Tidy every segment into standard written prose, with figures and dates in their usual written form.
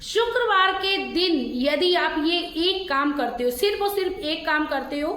शुक्रवार के दिन यदि आप ये एक काम करते हो, सिर्फ और सिर्फ एक काम करते हो,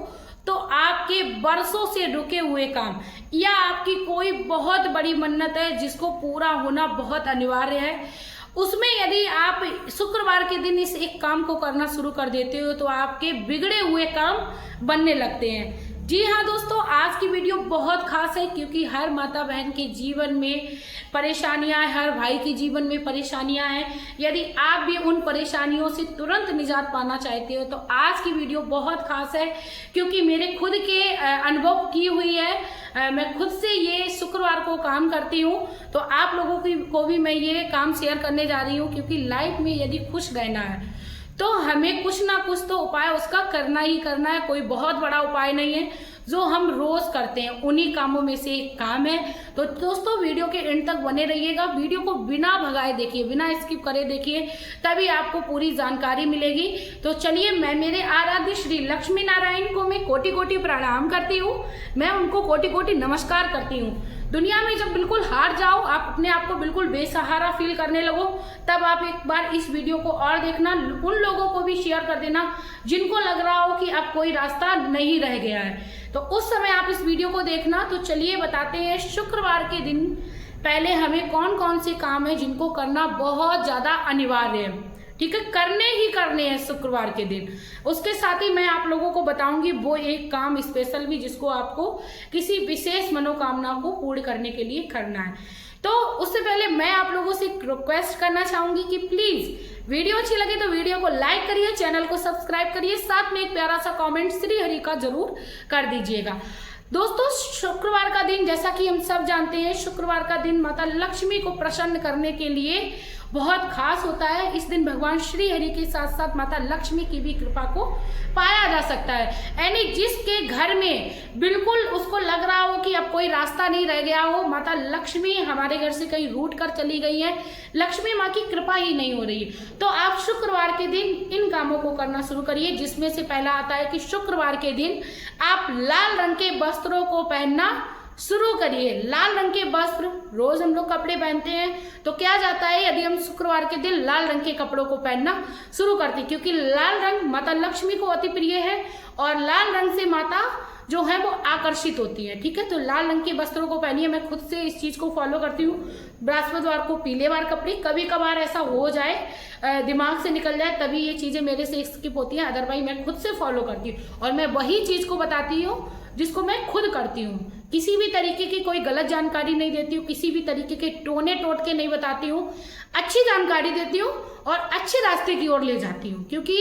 तो आपके बरसों से रुके हुए काम या आपकी कोई बहुत बड़ी मन्नत है जिसको पूरा होना बहुत अनिवार्य है, उसमें यदि आप शुक्रवार के दिन इस एक काम को करना शुरू कर देते हो तो आपके बिगड़े हुए काम बनने लगते हैं। जी हाँ दोस्तों, आज की वीडियो बहुत खास है क्योंकि हर माता बहन के जीवन में परेशानियां हैं, हर भाई के जीवन में परेशानियां हैं। यदि आप भी उन परेशानियों से तुरंत निजात पाना चाहते हो तो आज की वीडियो बहुत खास है क्योंकि मेरे खुद के अनुभव की हुई है। मैं खुद से ये शुक्रवार को काम करती हूँ तो आप लोगों को भी मैं ये काम शेयर करने जा रही हूँ क्योंकि लाइफ में यदि खुश रहना है तो हमें कुछ ना कुछ तो उपाय उसका करना ही करना है। कोई बहुत बड़ा उपाय नहीं है, जो हम रोज करते हैं उन्हीं कामों में से एक काम है। तो दोस्तों वीडियो के एंड तक बने रहिएगा, वीडियो को बिना भगाए देखिए, बिना स्किप करे देखिए, तभी आपको पूरी जानकारी मिलेगी। तो चलिए, मैं मेरे आराध्य श्री लक्ष्मी नारायण को मैं कोटि कोटि प्रणाम करती हूँ, मैं उनको कोटि कोटि नमस्कार करती हूँ। दुनिया में जब बिल्कुल हार जाओ, आप अपने आप को बिल्कुल बेसहारा फील करने लगो, तब आप एक बार इस वीडियो को और देखना, उन लोगों को भी शेयर कर देना जिनको लग रहा हो कि अब कोई रास्ता नहीं रह गया है, तो उस समय आप इस वीडियो को देखना। तो चलिए बताते हैं शुक्रवार के दिन पहले हमें कौन कौन से काम है जिनको करना बहुत ज्यादा अनिवार्य है। ठीक है, करने ही करने हैं शुक्रवार के दिन। उसके साथ ही मैं आप लोगों को बताऊंगी वो एक काम स्पेशल भी जिसको आपको किसी विशेष मनोकामना को पूर्ण करने के लिए करना है। तो उससे पहले मैं आप लोगों से रिक्वेस्ट करना चाहूंगी कि प्लीज वीडियो अच्छी लगे तो वीडियो को लाइक करिए, चैनल को सब्सक्राइब करिए, साथ में एक प्यारा सा कमेंट श्री हरि का जरूर कर दीजिएगा। दोस्तों, शुक्रवार का दिन जैसा कि हम सब जानते हैं, शुक्रवार का दिन माता लक्ष्मी को प्रसन्न करने के लिए बहुत खास होता है। इस दिन भगवान श्री हरि के साथ साथ माता लक्ष्मी की भी कृपा को पाया जा सकता है। यानी जिसके घर में बिल्कुल उसको लग रहा हो कि अब कोई रास्ता नहीं रह गया हो, माता लक्ष्मी हमारे घर से कहीं रूठ कर चली गई है, लक्ष्मी माँ की कृपा ही नहीं हो रही, तो आप शुक्रवार के दिन इन कामों को करना शुरू करिए। जिसमें से पहला आता है कि शुक्रवार के दिन आप लाल रंग के वस्त्रों को पहनना शुरू करिए। लाल रंग के वस्त्र, रोज हम लोग कपड़े पहनते हैं, तो क्या जाता है यदि हम शुक्रवार के दिन लाल रंग के कपड़ों को पहनना शुरू करते हैं, क्योंकि लाल रंग माता लक्ष्मी को अति प्रिय है और लाल रंग से माता जो है वो आकर्षित होती है। ठीक है, तो लाल रंग के वस्त्रों को पहनिए। मैं खुद से इस चीज को फॉलो करती हूँ। बृहस्पतिवार को पीले वार कपड़े, कभी कभार ऐसा हो जाए दिमाग से निकल जाए तभी ये चीजें मेरे से स्किप होती हैं, अदरवाइज मैं खुद से फॉलो करती हूँ और मैं वही चीज को बताती हूँ जिसको मैं खुद करती हूँ। किसी भी तरीके की कोई गलत जानकारी नहीं देती हूँ, किसी भी तरीके के टोने टोटके नहीं बताती हूँ, अच्छी जानकारी देती हूँ और अच्छे रास्ते की ओर ले जाती हूँ। क्योंकि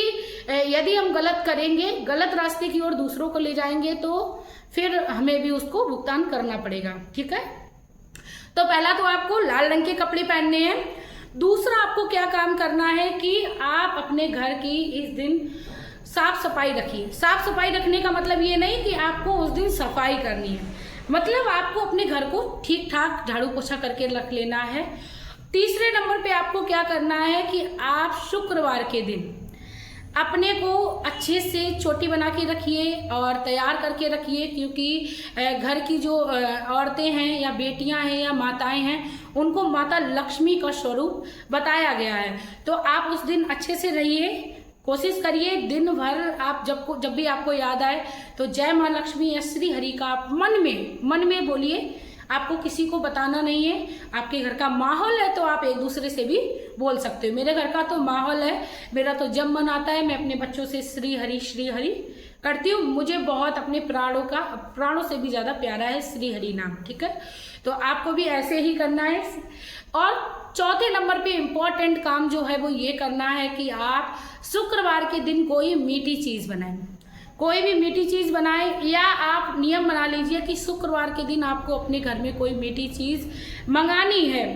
यदि हम गलत करेंगे, गलत रास्ते की ओर दूसरों को ले जाएंगे तो फिर हमें भी उसको भुगतान करना पड़ेगा। ठीक है, तो पहला तो आपको लाल रंग के कपड़े पहनने हैं। दूसरा आपको क्या काम करना है कि आप अपने घर की इस दिन साफ सफाई रखिए। साफ सफाई रखने का मतलब ये नहीं कि आपको उस दिन सफाई करनी है, मतलब आपको अपने घर को ठीक ठाक झाड़ू पोछा करके रख लेना है। तीसरे नंबर पे आपको क्या करना है कि आप शुक्रवार के दिन अपने को अच्छे से चोटी बना के रखिए और तैयार करके रखिए, क्योंकि घर की जो औरतें हैं या बेटियां हैं या माताएं हैं उनको माता लक्ष्मी का स्वरूप बताया गया है। तो आप उस दिन अच्छे से रहिए, कोशिश करिए दिन भर आप जब भी आपको याद आए तो जय माँ लक्ष्मी या श्री हरि का आप मन में बोलिए। आपको किसी को बताना नहीं है, आपके घर का माहौल है तो आप एक दूसरे से भी बोल सकते हो। मेरे घर का तो माहौल है, मेरा तो जब मन आता है मैं अपने बच्चों से श्री हरि करती हूँ। मुझे बहुत अपने प्राणों से भी ज्यादा प्यारा है श्री हरि नाम। ठीक है, तो आपको भी ऐसे ही करना है। और चौथे नंबर पे इम्पोर्टेंट काम जो है वो ये करना है कि आप शुक्रवार के दिन कोई मीठी चीज बनाएं। कोई भी मीठी चीज बनाएं या आप नियम बना लीजिए कि शुक्रवार के दिन आपको अपने घर में कोई मीठी चीज मंगानी है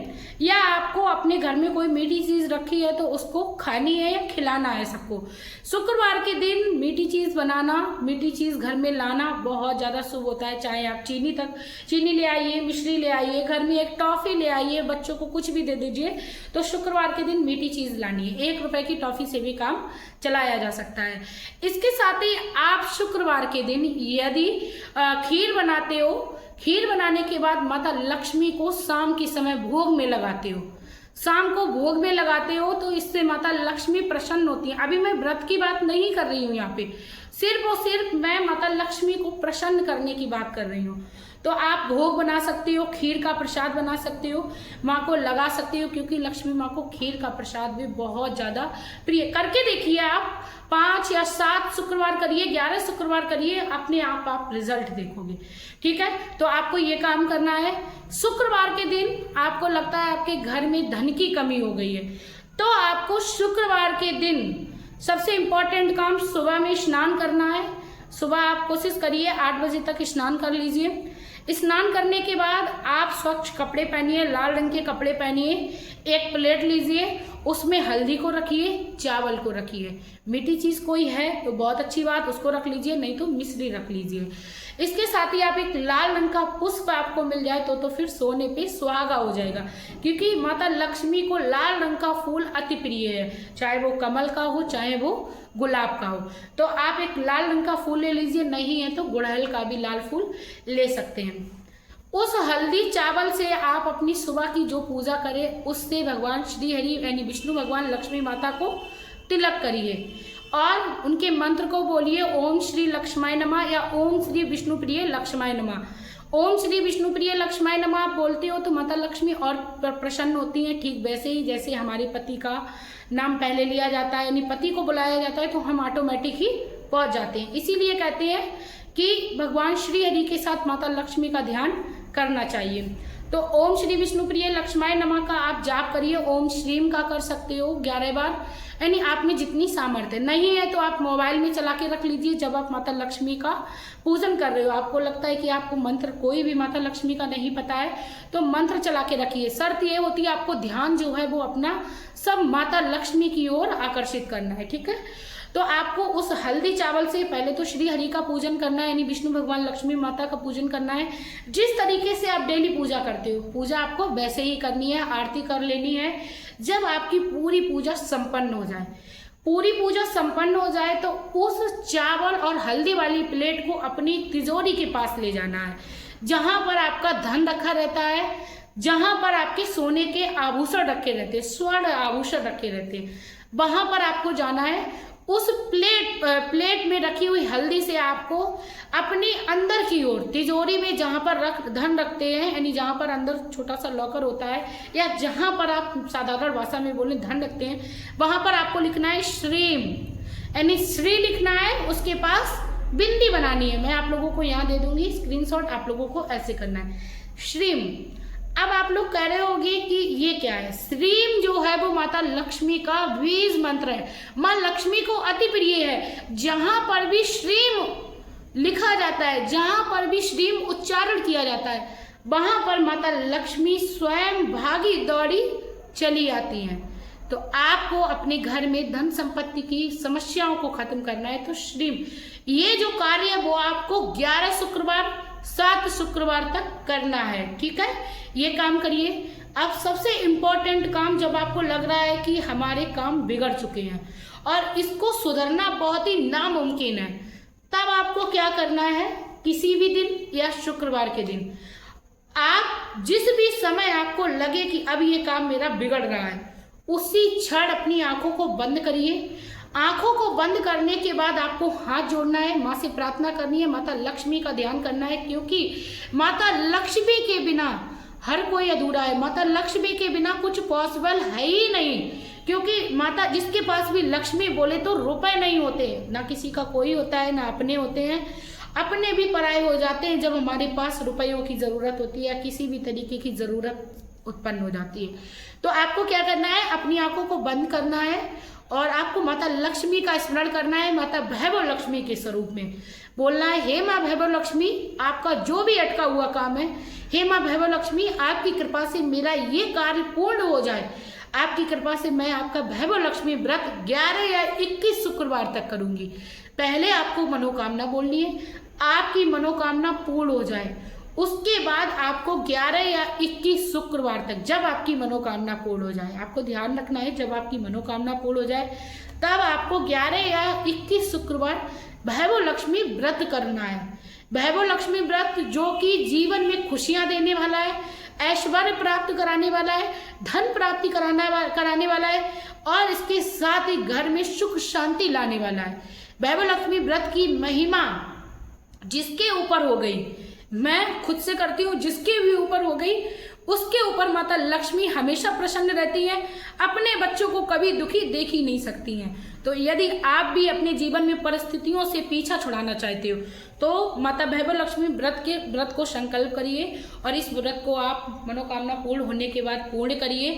या आपको अपने घर में कोई मीठी चीज रखी है तो उसको खानी है या खिलाना है सबको। शुक्रवार के दिन मीठी चीज बनाना, मीठी चीज घर में लाना बहुत ज्यादा शुभ होता है। चाहे आप चीनी ले आइए, मिश्री ले आइए, घर में एक टॉफी ले आइए, बच्चों को कुछ भी दे दीजिए, तो शुक्रवार के दिन मीठी चीज लानी है। 1 रुपए की टॉफी से भी काम चलाया जा सकता है। इसके साथ ही आप शुक्रवार के दिन यदि खीर बनाते हो, खीर बनाने के बाद माता लक्ष्मी को शाम के समय भोग में लगाते हो, शाम को भोग में लगाते हो तो इससे माता लक्ष्मी प्रसन्न होती है। अभी मैं व्रत की बात नहीं कर रही हूँ, यहाँ पे सिर्फ और सिर्फ मैं माता लक्ष्मी को प्रसन्न करने की बात कर रही हूँ। तो आप भोग बना सकते हो, खीर का प्रसाद बना सकते हो, माँ को लगा सकते हो, क्योंकि लक्ष्मी माँ को खीर का प्रसाद भी बहुत ज़्यादा प्रिय। करके देखिए आप 5 या 7 शुक्रवार करिए, 11 शुक्रवार करिए, अपने आप रिजल्ट देखोगे। ठीक है, तो आपको ये काम करना है। शुक्रवार के दिन आपको लगता है आपके घर में धन की कमी हो गई है, तो आपको शुक्रवार के दिन सबसे इम्पोर्टेंट काम सुबह में स्नान करना है। सुबह आप कोशिश करिए 8 बजे तक स्नान कर लीजिए। स्नान करने के बाद आप स्वच्छ कपड़े पहनिए, लाल रंग के कपड़े पहनिए, एक प्लेट लीजिए, उसमें हल्दी को रखिए, चावल को रखिए। मीठी चीज़ कोई है तो बहुत अच्छी बात, उसको रख लीजिए, नहीं तो मिश्री रख लीजिए। इसके साथ ही आप एक लाल रंग का पुष्प आपको मिल जाए तो फिर सोने पे सुहागा हो जाएगा, क्योंकि माता लक्ष्मी को लाल रंग का फूल अति प्रिय है, चाहे वो कमल का हो चाहे वो गुलाब का हो। तो आप एक लाल रंग का फूल ले लीजिए, नहीं है तो गुड़हल का भी लाल फूल ले सकते हैं। उस हल्दी चावल से आप अपनी सुबह की जो पूजा करें उससे भगवान श्री हरि यानी विष्णु भगवान लक्ष्मी माता को तिलक करिए और उनके मंत्र को बोलिए, ओम श्री लक्ष्माय नमः या ओम श्री विष्णु प्रिय लक्ष्माय नमः। ओम श्री विष्णु प्रिय लक्ष्माय नमः आप बोलते हो तो माता लक्ष्मी और प्रसन्न होती हैं। ठीक वैसे ही जैसे हमारे पति का नाम पहले लिया जाता है, यानी पति को बुलाया जाता है, तो हम ऑटोमेटिक ही पहुंच जाते हैं। इसीलिए कहते हैं कि भगवान श्री हरि के साथ माता लक्ष्मी का ध्यान करना चाहिए। तो ओम श्री विष्णु प्रिय लक्ष्माय नमः का आप जाप करिए। ओम श्रीम का कर सकते हो 11 बार, यानी आप में जितनी सामर्थ्य नहीं है तो आप मोबाइल में चला के रख लीजिए। जब आप माता लक्ष्मी का पूजन कर रहे हो, आपको लगता है कि आपको मंत्र कोई भी माता लक्ष्मी का नहीं पता है, तो मंत्र चला के रखिए। शर्त ये होती है आपको ध्यान जो है वो अपना सब माता लक्ष्मी की ओर आकर्षित करना है। ठीक है, तो आपको उस हल्दी चावल से पहले तो श्री हरि का पूजन करना है, यानी विष्णु भगवान लक्ष्मी माता का पूजन करना है। जिस तरीके से आप डेली पूजा करते हो, पूजा आपको वैसे ही करनी है, आरती कर लेनी है। जब आपकी पूरी पूजा संपन्न हो जाए, पूरी पूजा संपन्न हो जाए तो उस चावल और हल्दी वाली प्लेट को अपनी तिजोरी के पास ले जाना है, जहां पर आपका धन रखा रहता है, जहां पर आपके सोने के आभूषण रखे रहते हैं, स्वर्ण आभूषण रखे रहते हैं, वहां पर आपको जाना है। उस प्लेट में रखी हुई हल्दी से आपको अपनी अंदर की ओर तिजोरी में जहां पर धन रखते हैं, यानी जहां पर अंदर छोटा सा लॉकर होता है, या जहां पर आप साधारण भाषा में बोले धन रखते हैं, वहां पर आपको लिखना है श्रीम, यानी श्री लिखना है। उसके पास बिंदी बनानी है, मैं आप लोगों को यहाँ दे दूंगी स्क्रीनशॉट, आप लोगों को ऐसे करना है श्रीम। अब आप लोग कह रहे होंगे कि ये क्या है? श्रीम जो है वो माता लक्ष्मी का बीज मंत्र है, माँ लक्ष्मी को अति प्रिय है। जहां पर भी श्रीम लिखा जाता है, जहां पर भी श्रीम उच्चारण किया जाता है, वहां पर माता लक्ष्मी स्वयं भागी दौड़ी चली आती हैं। तो आपको अपने घर में धन संपत्ति की समस्याओं को खत्म करना है तो श्रीम, ये जो कार्य है वो आपको 11 शुक्रवार 7 शुक्रवार तक करना है। ठीक है, ये काम करिए। अब सबसे इम्पोर्टेंट काम, जब आपको लग रहा है कि हमारे काम बिगड़ चुके हैं और इसको सुधरना बहुत ही नामुमकिन है, तब आपको क्या करना है? किसी भी दिन या शुक्रवार के दिन आप जिस भी समय आपको लगे कि अब ये काम मेरा बिगड़ रहा है, उसी क्षण अपनी आंखों को बंद करिए। आंखों को बंद करने के बाद आपको हाथ जोड़ना है, माँ से प्रार्थना करनी है, माता लक्ष्मी का ध्यान करना है, क्योंकि माता लक्ष्मी के बिना हर कोई अधूरा है। माता लक्ष्मी के बिना कुछ पॉसिबल है ही नहीं, क्योंकि माता जिसके पास भी लक्ष्मी बोले तो रुपए नहीं होते, ना किसी का कोई होता है, ना अपने होते हैं, अपने भी पराये हो जाते हैं जब हमारे पास रुपयों की ज़रूरत होती है या किसी भी तरीके की ज़रूरत उत्पन्न हो जाती है। तो आपको क्या करना है? अपनी आंखों को बंद करना है और आपको माता लक्ष्मी का स्मरण करना है, माता भैभव लक्ष्मी के स्वरूप में बोलना है, हे माँ भैभव लक्ष्मी, आपका जो भी अटका हुआ काम है, हे माँ भैभव लक्ष्मी, आपकी कृपा से मेरा ये कार्य पूर्ण हो जाए। आपकी कृपा से मैं आपका भैभव लक्ष्मी व्रत 11 या 21 शुक्रवार तक करूंगी। पहले आपको मनोकामना बोलनी है, आपकी मनोकामना पूर्ण हो जाए, उसके बाद आपको 11 या 21 शुक्रवार तक, जब आपकी मनोकामना पूर्ण हो जाए, आपको ध्यान रखना है, जब आपकी मनोकामना पूर्ण हो जाए तब आपको 11 या 21 शुक्रवार भैभव लक्ष्मी व्रत करना है। भैभव लक्ष्मी व्रत जो कि जीवन में खुशियां देने वाला है, ऐश्वर्य प्राप्त कराने वाला है, धन प्राप्ति कराने वाला है और इसके साथ ही घर में सुख शांति लाने वाला है। वैभव लक्ष्मी व्रत की महिमा जिसके ऊपर हो गई, मैं खुद से करती हूँ, जिसके भी ऊपर हो गई उसके ऊपर माता लक्ष्मी हमेशा प्रसन्न रहती हैं, अपने बच्चों को कभी दुखी देख ही नहीं सकती हैं। तो यदि आप भी अपने जीवन में परिस्थितियों से पीछा छुड़ाना चाहते हो तो माता वैभव लक्ष्मी व्रत को संकल्प करिए और इस व्रत को आप मनोकामना पूर्ण होने के बाद पूर्ण करिए।